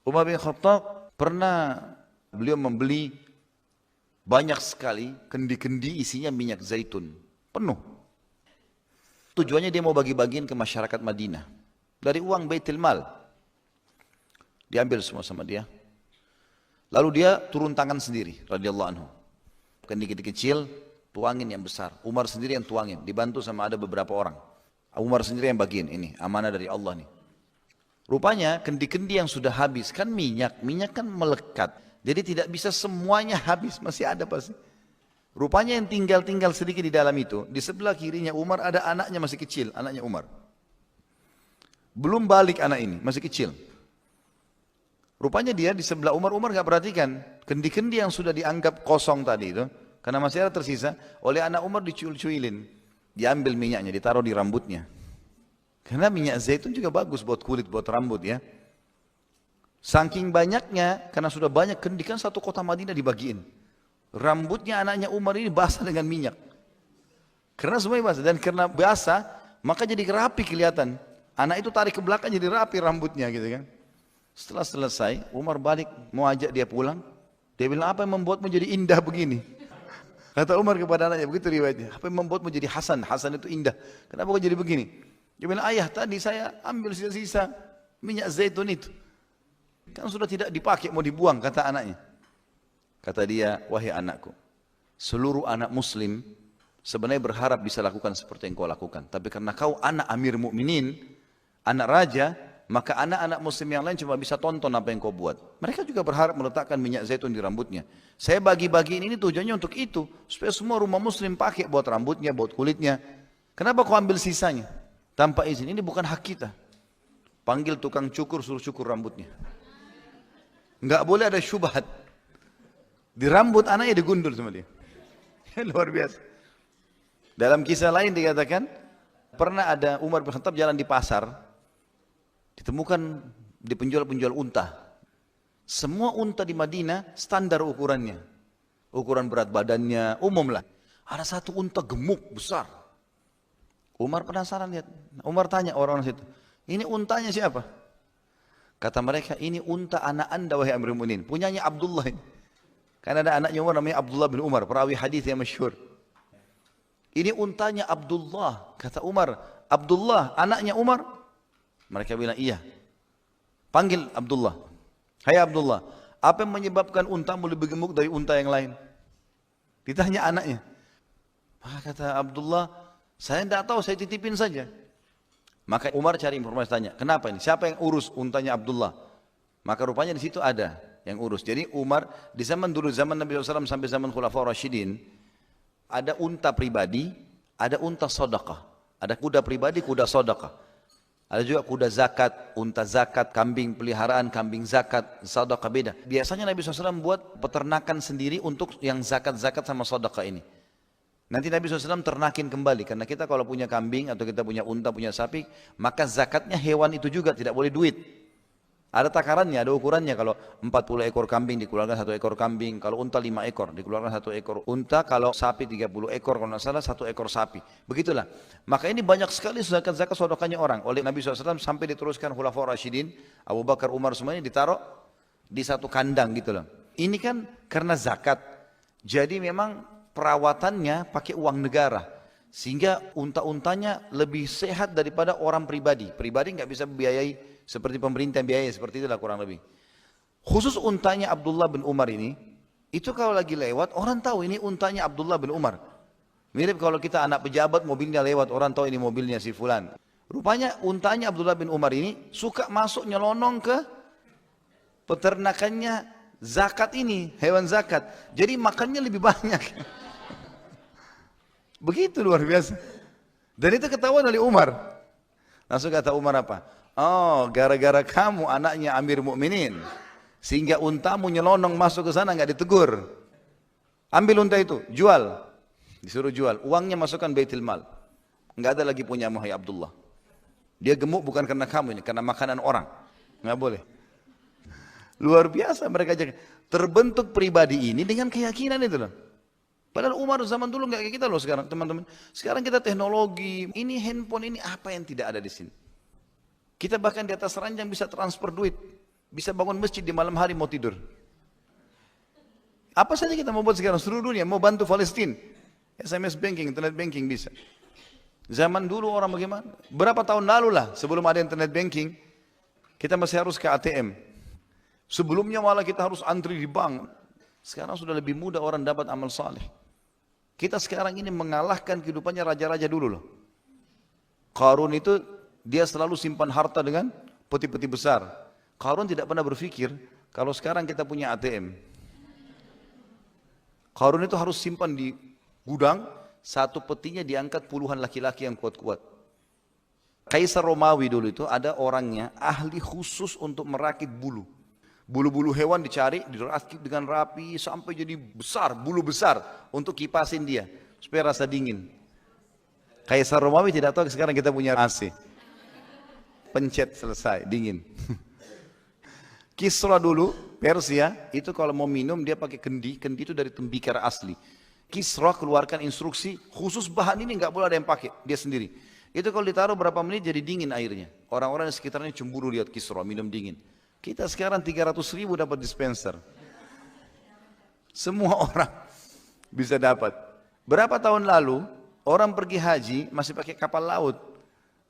Umar bin Khattab pernah beliau membeli banyak sekali kendi-kendi isinya minyak zaitun. Penuh. Tujuannya dia mau bagi-bagiin ke masyarakat Madinah. Dari uang Baitul Mal. Diambil semua sama dia. Lalu dia turun tangan sendiri, radhiyallahu anhu. Kendi-kendi kecil, tuangin yang besar. Umar sendiri yang tuangin, dibantu sama ada beberapa orang. Umar sendiri yang bagiin, ini amanah dari Allah nih. Rupanya kendi-kendi yang sudah habis, kan minyak kan melekat. Jadi tidak bisa semuanya habis, masih ada pasti. Rupanya yang tinggal sedikit di dalam itu, di sebelah kirinya Umar ada anaknya masih kecil, anaknya Umar. Belum balik anak ini, masih kecil. Rupanya dia di sebelah Umar gak perhatikan kendi-kendi yang sudah dianggap kosong tadi itu, karena masih ada tersisa, oleh anak Umar dicuil-cuilin, diambil minyaknya, ditaruh di rambutnya. Karena minyak zaitun juga bagus buat kulit, buat rambut ya. Saking banyaknya, karena sudah banyak kendi, kan satu kota Madinah dibagiin. Rambutnya anaknya Umar ini basah dengan minyak. Karena semuanya basah, dan karena basah, maka jadi rapi kelihatan. Anak itu tarik ke belakang jadi rapi rambutnya gitu kan. Setelah selesai, Umar balik mau ajak dia pulang. Dia bilang, apa yang membuatmu jadi indah begini? Kata Umar kepada anaknya, begitu riwayatnya. Apa yang membuatmu jadi Hasan? Hasan itu indah. Kenapa kau jadi begini? Dia bilang, ayah tadi saya ambil sisa-sisa minyak zaitun itu. Kan sudah tidak dipakai, mau dibuang, kata anaknya. Kata dia, wahai anakku, seluruh anak muslim sebenarnya berharap bisa lakukan seperti yang kau lakukan. Tapi karena kau anak Amir Mukminin, anak raja, maka anak-anak muslim yang lain cuma bisa tonton apa yang kau buat. Mereka juga berharap meletakkan minyak zaitun di rambutnya. Saya bagi-bagiin ini tujuannya untuk itu, supaya semua rumah muslim pakai buat rambutnya, buat kulitnya. Kenapa kau ambil sisanya? Tanpa izin, ini bukan hak kita. Panggil tukang cukur, suruh cukur rambutnya. Enggak boleh ada syubhat. Di rambut anaknya digundul sama dia. Luar biasa. Dalam kisah lain dikatakan, pernah ada Umar bin Khattab jalan di pasar, ditemukan di penjual-penjual unta. Semua unta di Madinah standar ukurannya. Ukuran berat badannya, umum lah. Ada satu unta gemuk, besar. Umar penasaran lihat. Umar tanya orang-orang situ, ini untanya siapa? Kata mereka, ini unta anak anda wahai Amirul Mukminin. Punyanya Abdullah ini. Karena ada anaknya Umar namanya Abdullah bin Umar, perawi hadis yang masyhur. Ini untanya Abdullah. Kata Umar, Abdullah anaknya Umar? Mereka bilang iya. Panggil Abdullah. Hai Abdullah, apa yang menyebabkan untamu lebih gemuk dari unta yang lain? Ditanya anaknya. Maka kata Abdullah, saya tidak tahu, saya titipin saja. Maka Umar cari informasi, tanya, kenapa ini? Siapa yang urus untanya Abdullah? Maka rupanya di situ ada yang urus. Jadi Umar di zaman dulu, zaman Nabi SAW sampai zaman Khulafaur Rasyidin, ada unta pribadi, ada unta sedekah. Ada kuda pribadi, kuda sedekah. Ada juga kuda zakat, unta zakat, kambing peliharaan, kambing zakat, sedekah beda. Biasanya Nabi SAW buat peternakan sendiri untuk yang zakat-zakat sama sedekah ini. Nanti Nabi SAW ternakin kembali, karena kita kalau punya kambing atau kita punya unta, punya sapi, maka zakatnya hewan itu juga, tidak boleh duit. Ada takarannya, ada ukurannya. Kalau 40 ekor kambing dikeluarkan 1 ekor kambing, kalau unta 5 ekor dikeluarkan 1 ekor unta, kalau sapi 30 ekor, kalau tidak salah 1 ekor sapi. Begitulah. Maka ini banyak sekali zakat-zakat sedekahnya orang. Oleh Nabi SAW sampai diteruskan Khulafaur Rasyidin, Abu Bakar, Umar semuanya ditaruh di satu kandang gitu loh. Ini kan karena zakat. Jadi memang perawatannya pakai uang negara. Sehingga unta-untanya lebih sehat daripada orang pribadi. Pribadi nggak bisa membiayai seperti pemerintah biaya, seperti itulah kurang lebih. Khusus untanya Abdullah bin Umar ini, itu kalau lagi lewat, orang tahu ini untanya Abdullah bin Umar. Mirip kalau kita anak pejabat, mobilnya lewat, orang tahu ini mobilnya si fulan. Rupanya untanya Abdullah bin Umar ini suka masuk nyelonong ke peternakannya zakat ini, hewan zakat. Jadi makannya lebih banyak. Begitu luar biasa. Dan itu ketahuan oleh Umar. Langsung kata Umar apa? Oh, gara-gara kamu anaknya Amir Mukminin, sehingga untamu nyelonong masuk ke sana nggak ditegur. Ambil unta itu, jual. Disuruh jual. Uangnya masukkan Baitul Mal. Nggak ada lagi punya Muhammad Abdullah. Dia gemuk bukan karena kamu ini, karena makanan orang. Nggak boleh. Luar biasa mereka jaga. Terbentuk pribadi ini dengan keyakinan itu loh. Padahal Umar zaman dulu nggak kayak kita loh sekarang, teman-teman. Sekarang kita teknologi, ini handphone, ini apa yang tidak ada di sini. Kita bahkan di atas ranjang bisa transfer duit. Bisa bangun masjid di malam hari mau tidur. Apa saja kita mau buat sekarang, seluruh dunia mau bantu Palestina. SMS banking, internet banking bisa. Zaman dulu orang bagaimana? Berapa tahun lalu lah sebelum ada internet banking, kita masih harus ke ATM. Sebelumnya malah kita harus antri di bank. Sekarang sudah lebih mudah orang dapat amal saleh. Kita sekarang ini mengalahkan kehidupannya raja-raja dulu loh. Qarun itu dia selalu simpan harta dengan peti-peti besar. Qarun tidak pernah berpikir kalau sekarang kita punya ATM. Qarun itu harus simpan di gudang, satu petinya diangkat puluhan laki-laki yang kuat-kuat. Kaisar Romawi dulu itu ada orangnya ahli khusus untuk merakit bulu. Bulu-bulu hewan dicari, dirakit dengan rapi sampai jadi besar, bulu besar untuk kipasin dia supaya rasa dingin. Kaisar Romawi tidak tahu sekarang kita punya AC. Pencet selesai, dingin. Kisra dulu, Persia, itu kalau mau minum dia pakai kendi, kendi itu dari tembikar asli. Kisra keluarkan instruksi, khusus bahan ini nggak boleh ada yang pakai, dia sendiri. Itu kalau ditaruh berapa menit jadi dingin airnya. Orang-orang di sekitarnya cemburu lihat Kisra minum dingin. Kita sekarang 300.000 dapat dispenser. Semua orang bisa dapat. Berapa tahun lalu, orang pergi haji masih pakai kapal laut.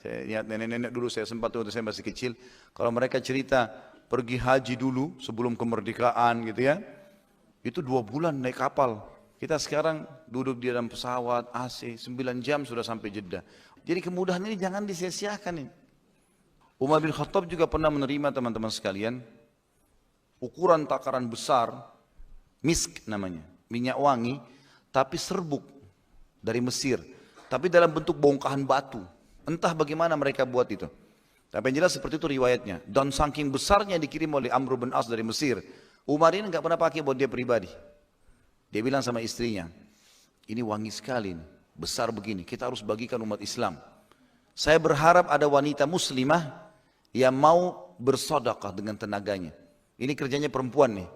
Saya lihat nenek-nenek dulu, saya sempat waktu saya masih kecil. Kalau mereka cerita pergi haji dulu sebelum kemerdekaan gitu ya. Itu 2 bulan naik kapal. Kita sekarang duduk di dalam pesawat, AC, 9 jam sudah sampai Jeddah. Jadi kemudahan ini jangan disia-siakan ini. Umar bin Khattab juga pernah menerima teman-teman sekalian ukuran takaran besar, misk namanya, minyak wangi, tapi serbuk dari Mesir, tapi dalam bentuk bongkahan batu. Entah bagaimana mereka buat itu. Tapi yang jelas seperti itu riwayatnya. Dan saking besarnya dikirim oleh Amr bin As dari Mesir. Umar ini nggak pernah pakai buat dia pribadi. Dia bilang sama istrinya, ini wangi sekali, besar begini, kita harus bagikan umat Islam. Saya berharap ada wanita muslimah yang mau bersedekah dengan tenaganya. Ini kerjanya perempuan nih,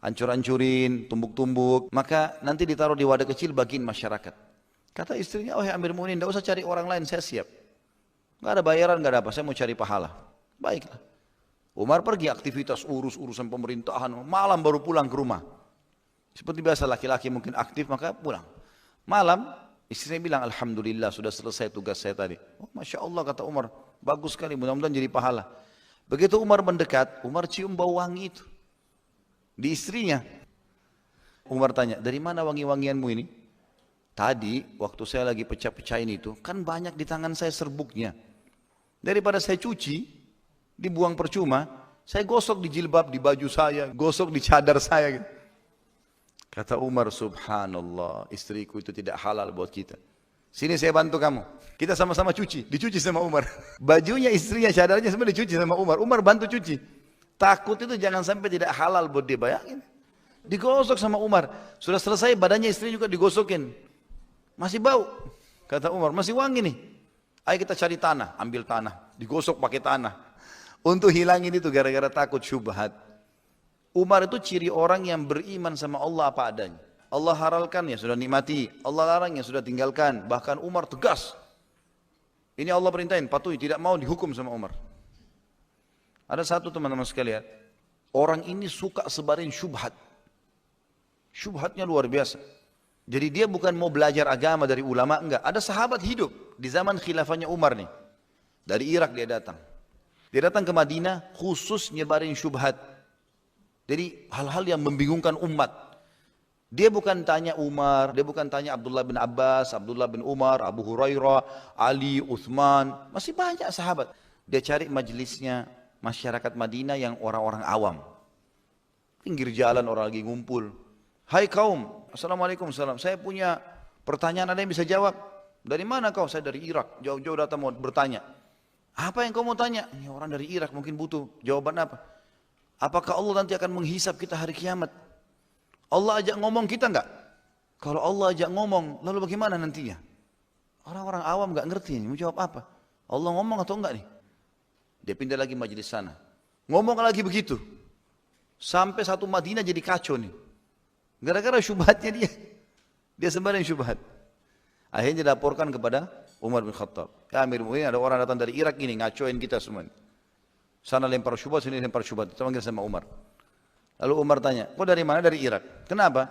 hancur-hancurin, tumbuk-tumbuk, maka nanti ditaruh di wadah kecil bagiin masyarakat. Kata istrinya, oh ya Amir Mu'minin, tidak usah cari orang lain, saya siap. Nggak ada bayaran, nggak ada apa, saya mau cari pahala. Baiklah. Umar pergi aktivitas urus-urusan pemerintahan, malam baru pulang ke rumah. Seperti biasa laki-laki mungkin aktif, maka pulang. Malam, istrinya bilang, Alhamdulillah sudah selesai tugas saya tadi. Oh, Masya Allah kata Umar, bagus sekali, mudah-mudahan jadi pahala. Begitu Umar mendekat, Umar cium bau wangi itu. Di istrinya. Umar tanya, dari mana wangi-wangianmu ini? Tadi, waktu saya lagi pecah-pecahin itu, kan banyak di tangan saya serbuknya. Daripada saya cuci, dibuang percuma, saya gosok di jilbab, di baju saya, gosok di cadar saya. Gitu. Kata Umar, subhanallah, istriku itu tidak halal buat kita. Sini saya bantu kamu. Kita sama-sama cuci, dicuci sama Umar. Bajunya, istrinya, cadarnya semua dicuci sama Umar. Umar bantu cuci. Takut itu jangan sampai tidak halal buat dia, bayangin. Digosok sama Umar. Sudah selesai, badannya istri juga digosokin. Masih bau. Kata Umar, masih wangi nih. Ayo kita cari tanah, ambil tanah. Digosok pakai tanah. Untuk hilangin itu gara-gara takut syubhat. Umar itu ciri orang yang beriman sama Allah apa adanya. Allah halalkan ya sudah nikmati, Allah larang ya sudah tinggalkan. Bahkan Umar tegas. Ini Allah perintahin, patuhi, tidak mau dihukum sama Umar. Ada satu teman-teman sekalian, orang ini suka sebarin syubhat. Syubhatnya luar biasa. Jadi dia bukan mau belajar agama dari ulama, enggak. Ada sahabat hidup di zaman khilafahnya Umar nih. Dari Irak dia datang. Dia datang ke Madinah khusus nyebarin syubhat. Jadi hal-hal yang membingungkan umat. Dia bukan tanya Umar, dia bukan tanya Abdullah bin Abbas, Abdullah bin Umar, Abu Hurairah, Ali, Uthman. Masih banyak sahabat. Dia cari majelisnya masyarakat Madinah yang orang-orang awam. Pinggir jalan orang lagi ngumpul. Hai kaum, Assalamualaikum, salam. Saya punya pertanyaan, ada yang bisa jawab? Dari mana kau? Saya dari Irak, jauh-jauh datang mau bertanya. Apa yang kau mau tanya? Ini orang dari Irak mungkin butuh jawaban apa? Apakah Allah nanti akan menghisap kita hari kiamat? Allah ajak ngomong kita enggak? Kalau Allah ajak ngomong, lalu bagaimana nantinya? Orang-orang awam enggak ngerti ini, mau jawab apa? Allah ngomong atau enggak nih? Dia pindah lagi majelis sana. Ngomong lagi begitu. Sampai satu Madinah jadi kacau nih. Gara-gara syubhatnya dia. Dia sebarin syubhat. Akhirnya dilaporkan kepada Umar bin Khattab. Ya Amir Mu'minin, ada orang datang dari Irak ini, ngacoin kita semua. Sana lempar syubhat, sini lempar syubhat. Kita panggil sama Umar. Lalu Umar tanya, kau dari mana? Dari Irak. Kenapa?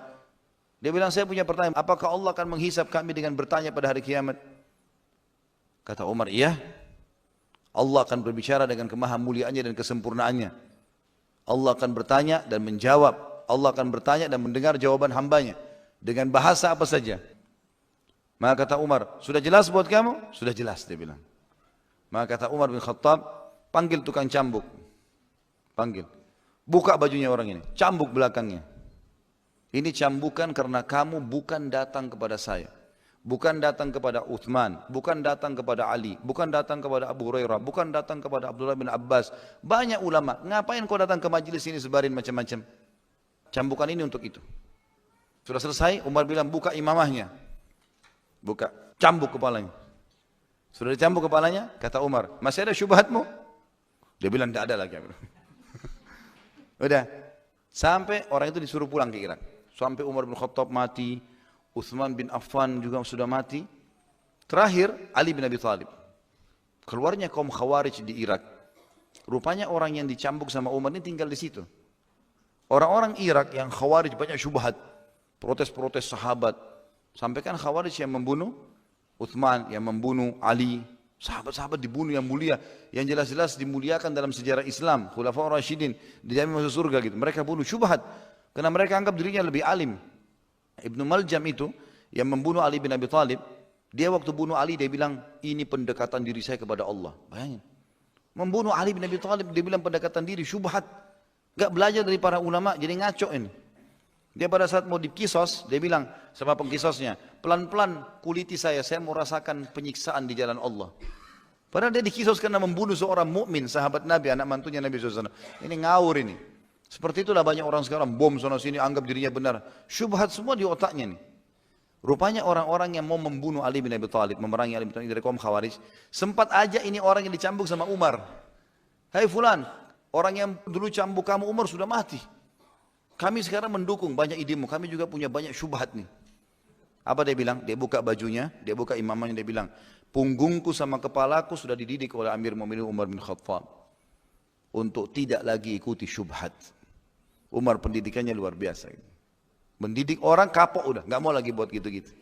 Dia bilang, saya punya pertanyaan, apakah Allah akan menghisap kami dengan bertanya pada hari kiamat? Kata Umar, iya. Allah akan berbicara dengan kemahamuliaannya dan kesempurnaannya. Allah akan bertanya dan menjawab. Allah akan bertanya dan mendengar jawaban hambanya. Dengan bahasa apa saja. Maka kata Umar, sudah jelas buat kamu? Sudah jelas, dia bilang. Maka kata Umar bin Khattab, panggil tukang cambuk. Panggil. Buka bajunya orang ini, cambuk belakangnya. Ini cambukan karena kamu bukan datang kepada saya. Bukan datang kepada Uthman, bukan datang kepada Ali, bukan datang kepada Abu Hurairah, bukan datang kepada Abdullah bin Abbas. Banyak ulama, ngapain kau datang ke majelis ini sebarin macam-macam? Cambukan ini untuk itu. Sudah selesai, Umar bilang buka imamahnya. Buka, cambuk kepalanya. Sudah dicambuk kepalanya, kata Umar, masih ada syubhatmu? Dia bilang tidak ada lagi. Udah, sampai orang itu disuruh pulang ke Irak. Sampai Umar bin Khattab mati, Uthman bin Affan juga sudah mati. Terakhir Ali bin Abi Thalib. Keluarnya kaum Khawarij di Irak. Rupanya orang yang dicambuk sama Umar ini tinggal di situ. Orang-orang Irak yang Khawarij banyak syubhat. Protes-protes sahabat. Sampai kan Khawarij yang membunuh Uthman, yang membunuh Ali. Sahabat-sahabat dibunuh yang mulia. Yang jelas-jelas dimuliakan dalam sejarah Islam. Khulafaur Rasyidin. Dijamin masuk surga gitu. Mereka bunuh syubhat. Karena mereka anggap dirinya lebih alim. Ibnu Maljam itu yang membunuh Ali bin Abi Thalib, dia waktu bunuh Ali dia bilang ini pendekatan diri saya kepada Allah. Bayangin. Membunuh Ali bin Abi Thalib dia bilang pendekatan diri, syubhat. Gak belajar dari para ulama, jadi ngaco ini. Dia pada saat mau dikisos, dia bilang sama pengkisosnya, pelan-pelan kuliti saya mau rasakan penyiksaan di jalan Allah. Padahal dia dikisos karena membunuh seorang mukmin, sahabat Nabi, anak mantunya Nabi SAW. Ini ngawur ini. Seperti itulah banyak orang sekarang bom sana sini anggap dirinya benar. Syubhat semua di otaknya nih. Rupanya orang-orang yang mau membunuh Ali bin Abi Thalib, memerangi Ali bin Abi Thalib dari kaum Khawarij, sempat aja ini orang yang dicambuk sama Umar. Hai fulan, orang yang dulu cambuk kamu Umar sudah mati. Kami sekarang mendukung banyak idemu, kami juga punya banyak syubhat nih. Apa dia bilang? Dia buka bajunya, dia buka imamahnya, dia bilang, punggungku sama kepalaku sudah dididik oleh Amir Mu'minin Umar bin Khattab. Untuk tidak lagi ikuti syubhat. Umar pendidikannya luar biasa. Mendidik orang kapok udah, nggak mau lagi buat gitu-gitu.